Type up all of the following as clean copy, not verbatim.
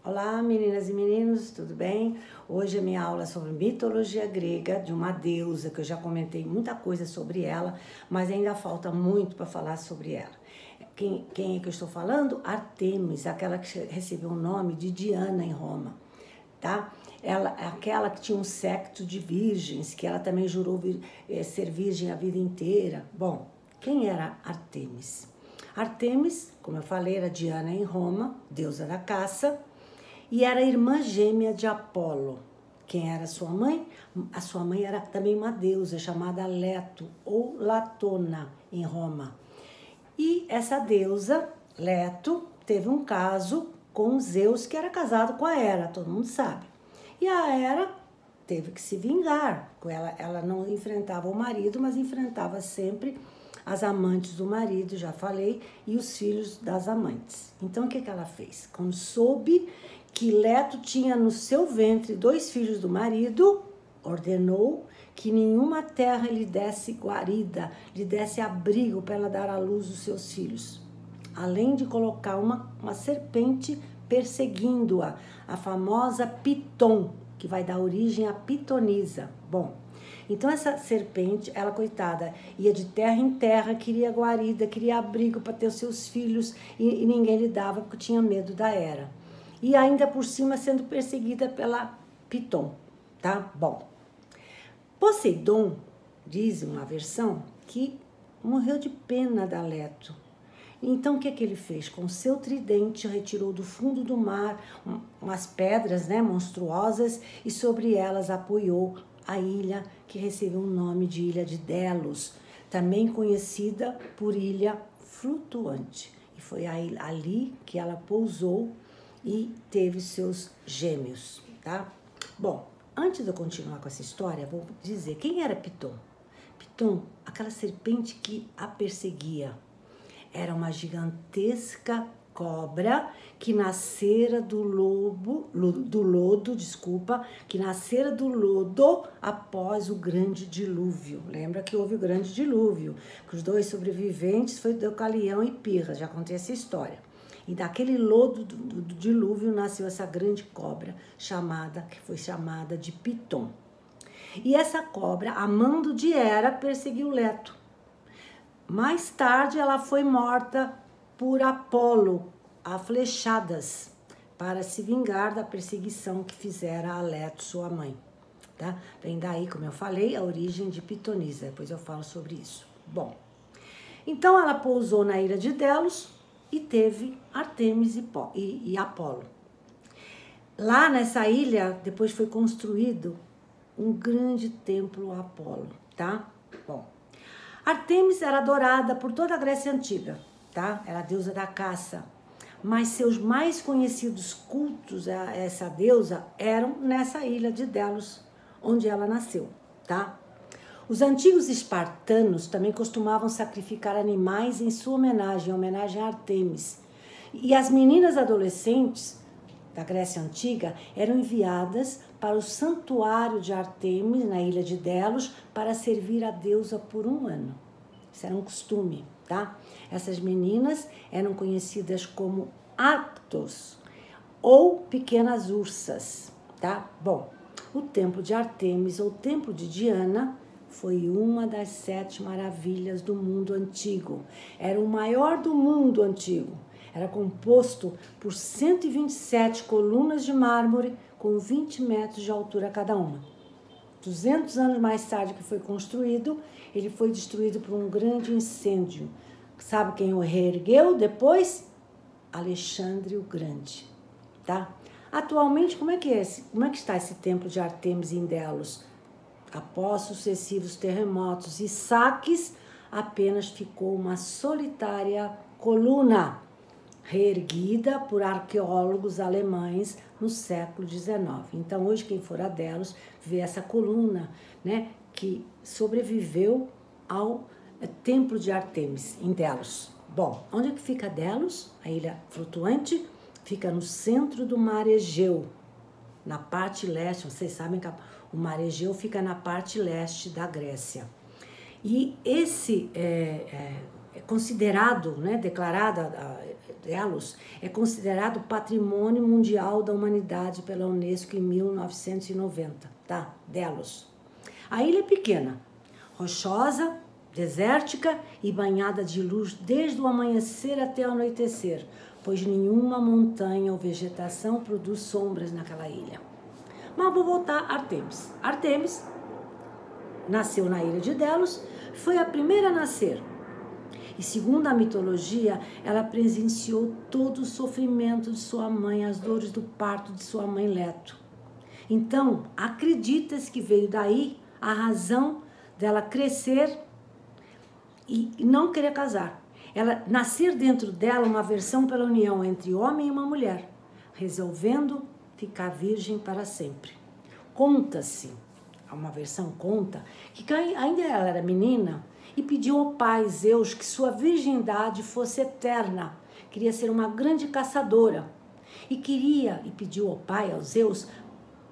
Olá, meninas e meninos, tudo bem? Hoje a minha aula é sobre mitologia grega, de uma deusa, que eu já comentei muita coisa sobre ela, mas ainda falta muito para falar sobre ela. Quem é que eu estou falando? Artemis, aquela que recebeu o nome de Diana em Roma, tá? Ela, aquela que tinha um séquito de virgens, que ela também jurou ser virgem a vida inteira. Bom, quem era Artemis? Artemis, como eu falei, era Diana em Roma, deusa da caça, e era irmã gêmea de Apolo. Quem era sua mãe? A sua mãe era também uma deusa chamada Leto ou Latona em Roma. E essa deusa, Leto, teve um caso com Zeus, que era casado com a Hera, todo mundo sabe. E a Hera teve que se vingar. Ela não enfrentava o marido, mas enfrentava sempre as amantes do marido, já falei, e os filhos das amantes. Então, o que ela fez? Quando soube que Leto tinha no seu ventre 2 filhos do marido, ordenou que nenhuma terra lhe desse guarida, lhe desse abrigo para ela dar à luz os seus filhos. Além de colocar uma serpente perseguindo-a, a famosa Piton, que vai dar origem à pitonisa. Bom, então essa serpente, ela, coitada, ia de terra em terra, queria guarida, queria abrigo para ter os seus filhos, e ninguém lhe dava porque tinha medo da Hera. E ainda por cima sendo perseguida pela Piton, tá? Bom, Poseidon, diz uma versão, que morreu de pena da Leto. Então, o que ele fez? Com seu tridente, retirou do fundo do mar umas pedras, né, monstruosas, e sobre elas apoiou a ilha que recebeu o nome de Ilha de Delos, também conhecida por Ilha Flutuante. E foi ali que ela pousou e teve seus gêmeos, tá? Bom, antes de eu continuar com essa história, vou dizer quem era Piton. Piton, aquela serpente que a perseguia, era uma gigantesca cobra que nascera do lodo após o grande dilúvio. Lembra que houve o grande dilúvio, que os 2 sobreviventes foi Deucalião e Pirra, já contei essa história. E daquele lodo do dilúvio nasceu essa grande cobra, que foi chamada de Piton. E essa cobra, amando de Hera, perseguiu Leto. Mais tarde, ela foi morta por Apolo, a flechadas, para se vingar da perseguição que fizera a Leto, sua mãe. Tá? Vem daí, como eu falei, a origem de Pitonisa. Depois eu falo sobre isso. Bom, então ela pousou na ilha de Delos e teve Artemis e Apolo. Lá nessa ilha, depois foi construído um grande templo a Apolo, tá? Bom, Artemis era adorada por toda a Grécia Antiga, tá? Era a deusa da caça. Mas seus mais conhecidos cultos a essa deusa eram nessa ilha de Delos, onde ela nasceu, tá? Os antigos espartanos também costumavam sacrificar animais em sua homenagem a Artemis. E as meninas adolescentes da Grécia Antiga eram enviadas para o santuário de Artemis, na ilha de Delos, para servir a deusa por 1 ano. Isso era um costume, tá? Essas meninas eram conhecidas como Arctos, ou pequenas ursas, tá? Bom, o templo de Artemis, ou templo de Diana, foi uma das 7 maravilhas do mundo antigo. Era o maior do mundo antigo. Era composto por 127 colunas de mármore com 20 metros de altura cada uma. 200 anos mais tarde que foi construído, ele foi destruído por um grande incêndio. Sabe quem o reergueu depois? Alexandre o Grande, tá? Atualmente, como é que está esse templo de Artemis em Delos? Após sucessivos terremotos e saques, apenas ficou uma solitária coluna, reerguida por arqueólogos alemães no século XIX. Então, hoje, quem for a Delos, vê essa coluna, né, que sobreviveu ao templo de Artemis, em Delos. Bom, onde é que fica Delos? A ilha flutuante fica no centro do mar Egeu, na parte leste. Vocês sabem que o mar Egeu fica na parte leste da Grécia. E esse é considerado, né, declarado Delos é considerado Patrimônio Mundial da Humanidade pela Unesco em 1990, tá? Delos. A ilha é pequena, rochosa, desértica e banhada de luz desde o amanhecer até o anoitecer, pois nenhuma montanha ou vegetação produz sombras naquela ilha. Mas vou voltar a Ártemis. Ártemis nasceu na ilha de Delos, foi a primeira a nascer. E segundo a mitologia, ela presenciou todo o sofrimento de sua mãe, as dores do parto de sua mãe Leto. Então, acredita-se que veio daí a razão dela crescer e não querer casar. Ela nascer dentro dela uma aversão pela união entre homem e uma mulher, resolvendo ficar virgem para sempre. Conta-se, uma versão conta, que ainda ela era menina e pediu ao pai Zeus que sua virgindade fosse eterna. Queria ser uma grande caçadora e pediu ao pai, ao Zeus,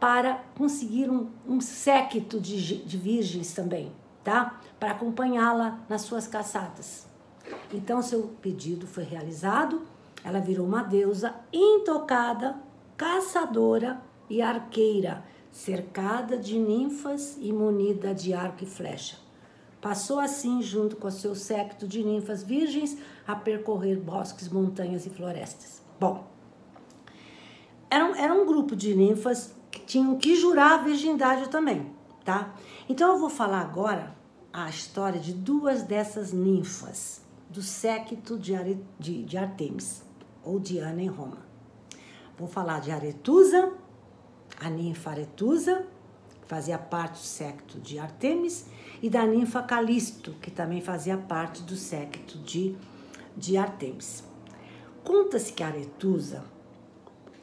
para conseguir um séquito de virgens também, tá? Para acompanhá-la nas suas caçadas. Então, seu pedido foi realizado, ela virou uma deusa intocada, caçadora e arqueira, cercada de ninfas e munida de arco e flecha. Passou assim, junto com seu séquito de ninfas virgens, a percorrer bosques, montanhas e florestas. Bom, era um grupo de ninfas que tinham que jurar a virgindade também, tá? Então eu vou falar agora a história de duas dessas ninfas, do séquito de Ártemis, ou Diana em Roma. Vou falar de Aretusa, a ninfa Aretusa, que fazia parte do séquito de Ártemis, e da ninfa Calisto, que também fazia parte do séquito de Ártemis. Conta-se que Aretusa,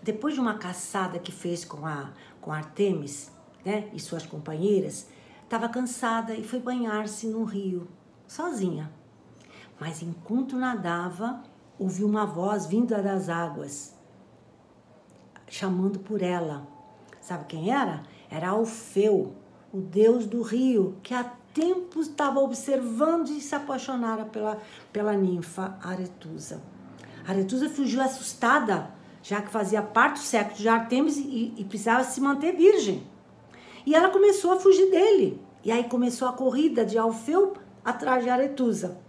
depois de uma caçada que fez com Ártemis, né, e suas companheiras, estava cansada e foi banhar-se no rio, sozinha. Mas enquanto nadava, ouviu uma voz vinda das águas, chamando por ela. Sabe quem era? Era Alfeu, o deus do rio, que há tempos estava observando e se apaixonara pela ninfa Aretusa. Aretusa fugiu assustada, já que fazia parte do séquito de Ártemis e precisava se manter virgem. E ela começou a fugir dele. E aí começou a corrida de Alfeu atrás de Aretusa.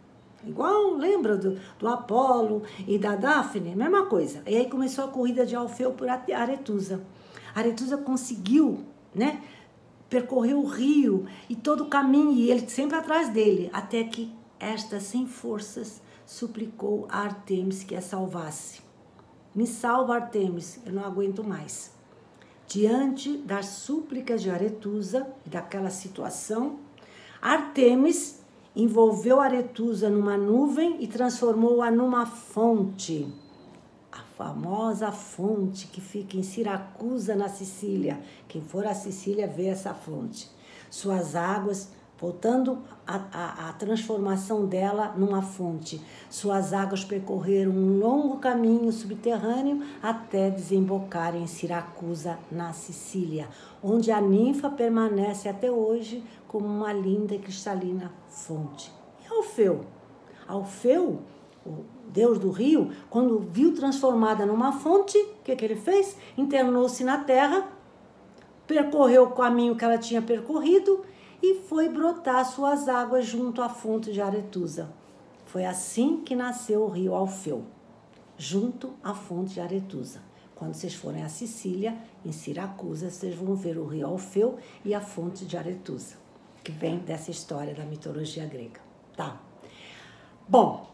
Igual, lembra do Apolo e da Dáfne? Mesma coisa. E aí começou a corrida de Alfeu por Aretusa. Aretusa conseguiu, né, percorrer o rio e todo o caminho, e ele sempre atrás dele, até que esta, sem forças, suplicou a Ártemis que a salvasse. Me salva, Ártemis, eu não aguento mais. Diante das súplicas de Aretusa e daquela situação, Ártemis envolveu Aretusa numa nuvem e transformou-a numa fonte. A famosa fonte que fica em Siracusa, na Sicília. Quem for à Sicília vê essa fonte. Suas águas, voltando à transformação dela numa fonte, suas águas percorreram um longo caminho subterrâneo até desembocar em Siracusa, na Sicília, onde a ninfa permanece até hoje como uma linda e cristalina fonte. E Alfeu? Alfeu, o deus do rio, quando viu transformada numa fonte, o que ele fez? Internou-se na terra, percorreu o caminho que ela tinha percorrido e foi brotar suas águas junto à fonte de Aretusa. Foi assim que nasceu o rio Alfeu, junto à fonte de Aretusa. Quando vocês forem à Sicília, em Siracusa, vocês vão ver o rio Alfeu e a fonte de Aretusa, que vem dessa história da mitologia grega, tá? Bom,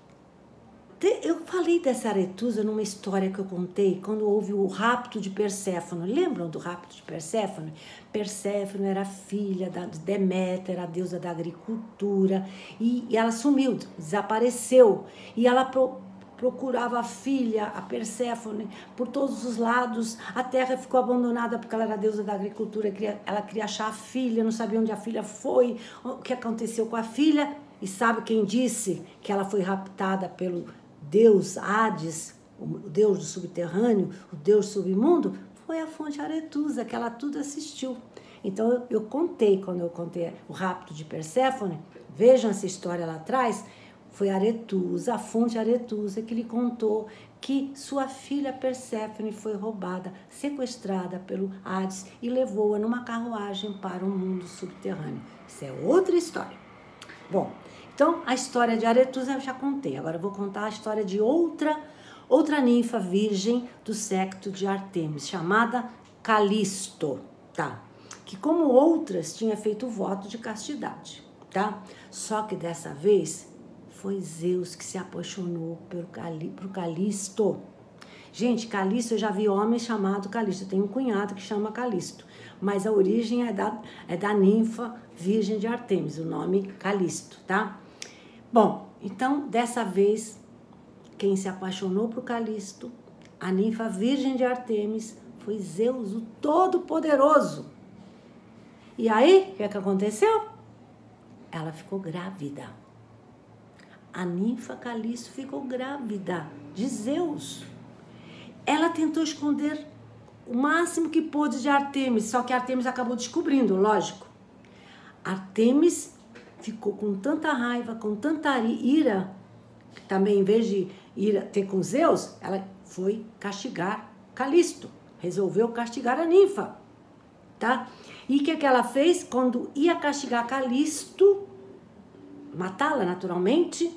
eu falei dessa Aretusa numa história que eu contei quando houve o rapto de Perséfone. Lembram do rapto de Perséfone? Perséfone era filha de Deméter, a deusa da agricultura, e ela sumiu, desapareceu, e ela procurava a filha, a Perséfone, por todos os lados. A terra ficou abandonada porque ela era a deusa da agricultura, ela queria achar a filha, não sabia onde a filha foi, o que aconteceu com a filha. E sabe quem disse que ela foi raptada pelo deus Hades, o deus do subterrâneo, o deus submundo? Foi a fonte Aretusa, que ela tudo assistiu. Então quando eu contei o rapto de Perséfone, vejam essa história lá atrás, Foi Aretusa, a fonte Aretusa, que lhe contou que sua filha Perséfone foi roubada, sequestrada pelo Hades e levou-a numa carruagem para o mundo subterrâneo. Isso é outra história. Bom, então a história de Aretusa eu já contei. Agora eu vou contar a história de outra ninfa virgem do séquito de Ártemis, chamada Calisto, tá? Que como outras tinha feito voto de castidade, tá? Só que dessa vez foi Zeus que se apaixonou por Calisto. Gente, Calisto, eu já vi homem chamado Calisto. Eu tenho um cunhado que chama Calisto. Mas a origem é da ninfa virgem de Ártemis, o nome Calisto, tá? Bom, então, dessa vez, quem se apaixonou por Calisto, a ninfa virgem de Ártemis, foi Zeus, o Todo-Poderoso. E aí, o que aconteceu? Ela ficou grávida. A ninfa Calisto ficou grávida de Zeus. Ela tentou esconder o máximo que pôde de Ártemis, só que Ártemis acabou descobrindo, lógico. Ártemis ficou com tanta raiva, com tanta ira, que também em vez de ir ter com Zeus, ela foi castigar Calisto. Resolveu castigar a ninfa, tá? E o que ela fez? Quando ia castigar Calisto, matá-la naturalmente,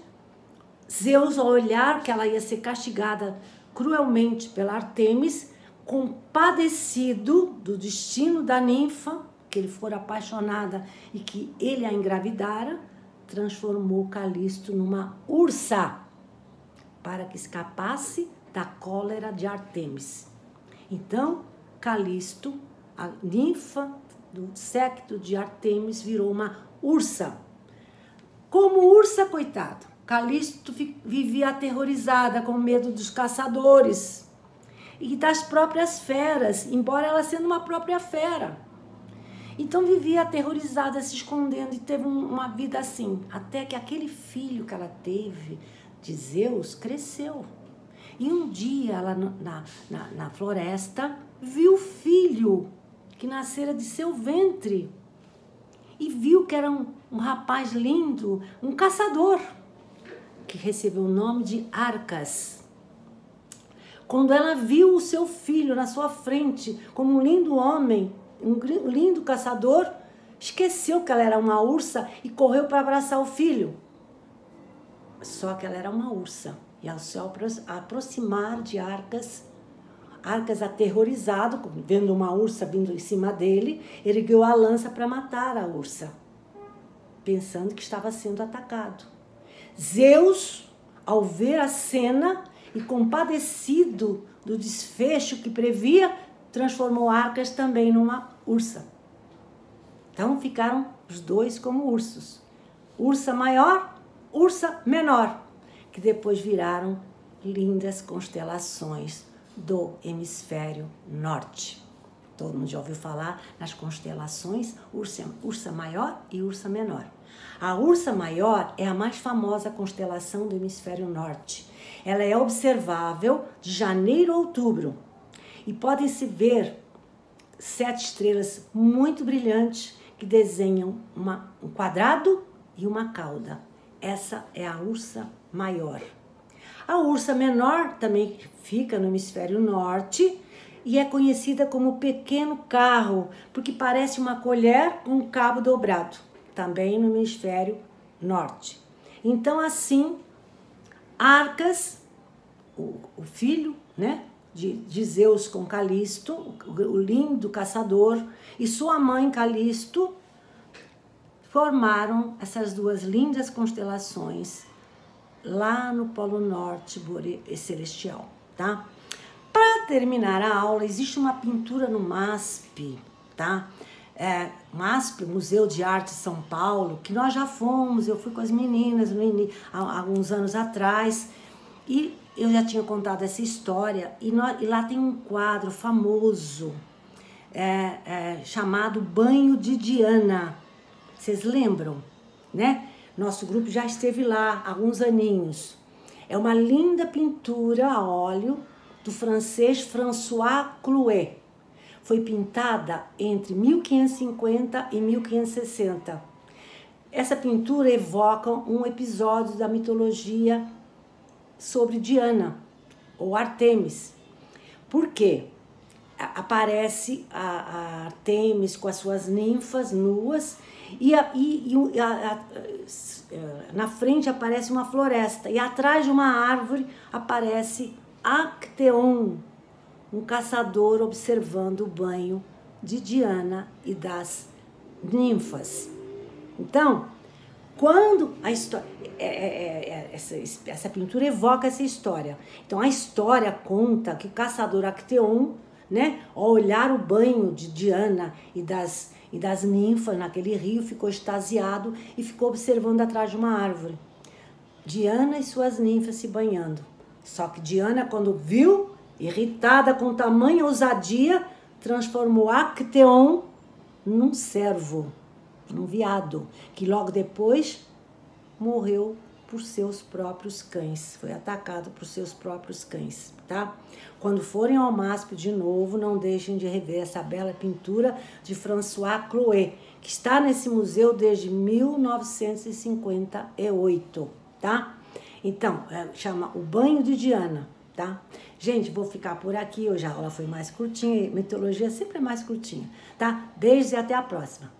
Zeus, ao olhar que ela ia ser castigada cruelmente pela Ártemis, compadecido do destino da ninfa, que ele fora apaixonada e que ele a engravidara, transformou Calisto numa ursa, para que escapasse da cólera de Ártemis. Então, Calisto, a ninfa do séquito de Ártemis, virou uma ursa. Como ursa, coitado, Calisto vivia aterrorizada, com medo dos caçadores e das próprias feras, embora ela sendo uma própria fera. Então vivia aterrorizada, se escondendo, e teve uma vida assim, até que aquele filho que ela teve de Zeus cresceu. E um dia, ela na floresta, viu o filho que nascera de seu ventre. E viu que era um rapaz lindo, um caçador, que recebeu o nome de Arcas. Quando ela viu o seu filho na sua frente, como um lindo homem, um lindo caçador, esqueceu que ela era uma ursa e correu para abraçar o filho. Só que ela era uma ursa. E ao se aproximar de Arcas, Arcas, aterrorizado, vendo uma ursa vindo em cima dele, ergueu a lança para matar a ursa, pensando que estava sendo atacado. Zeus, ao ver a cena e compadecido do desfecho que previa, transformou Arcas também numa ursa. Então ficaram os dois como ursos. Ursa maior, ursa menor, que depois viraram lindas constelações do hemisfério norte. Todo mundo já ouviu falar nas constelações Ursa Maior e Ursa Menor. A Ursa Maior é a mais famosa constelação do hemisfério norte. Ela é observável de janeiro a outubro e podem-se ver 7 estrelas muito brilhantes que desenham um quadrado e uma cauda. Essa é a Ursa Maior. A Ursa Menor também fica no hemisfério norte e é conhecida como pequeno carro, porque parece uma colher com um cabo dobrado, também no hemisfério norte. Então, assim, Arcas, o filho, né, de Zeus com Calisto, o lindo caçador, e sua mãe Calisto, formaram essas duas lindas constelações lá no Polo Norte celestial, tá? Para terminar a aula, existe uma pintura no MASP, tá? MASP, Museu de Arte de São Paulo, que nós já fomos, eu fui com as meninas há alguns anos atrás, e eu já tinha contado essa história, e lá tem um quadro famoso, chamado Banho de Diana. Vocês lembram, né? Nosso grupo já esteve lá há alguns aninhos. É uma linda pintura a óleo do francês François Clouet. Foi pintada entre 1550 e 1560. essa pintura evoca um episódio da mitologia sobre Diana, ou Artemis. Por quê? Aparece a Artemis com as suas ninfas nuas na frente aparece uma floresta e atrás de uma árvore aparece Acteon, um caçador observando o banho de Diana e das ninfas. Então, quando a história, essa pintura evoca essa história. Então, a história conta que o caçador Acteon, né, ao olhar o banho de Diana e das ninfas naquele rio, ficou extasiado e ficou observando atrás de uma árvore. Diana e suas ninfas se banhando. Só que Diana, quando viu, irritada com tamanha ousadia, transformou Acteon num cervo, num veado, que logo depois morreu por seus próprios cães, foi atacado por seus próprios cães, tá? Quando forem ao MASP de novo, não deixem de rever essa bela pintura de François Clouet, que está nesse museu desde 1958, tá? Então, chama O Banho de Diana, tá? Gente, vou ficar por aqui, hoje a aula foi mais curtinha, mitologia sempre é mais curtinha, tá? Beijos e até a próxima.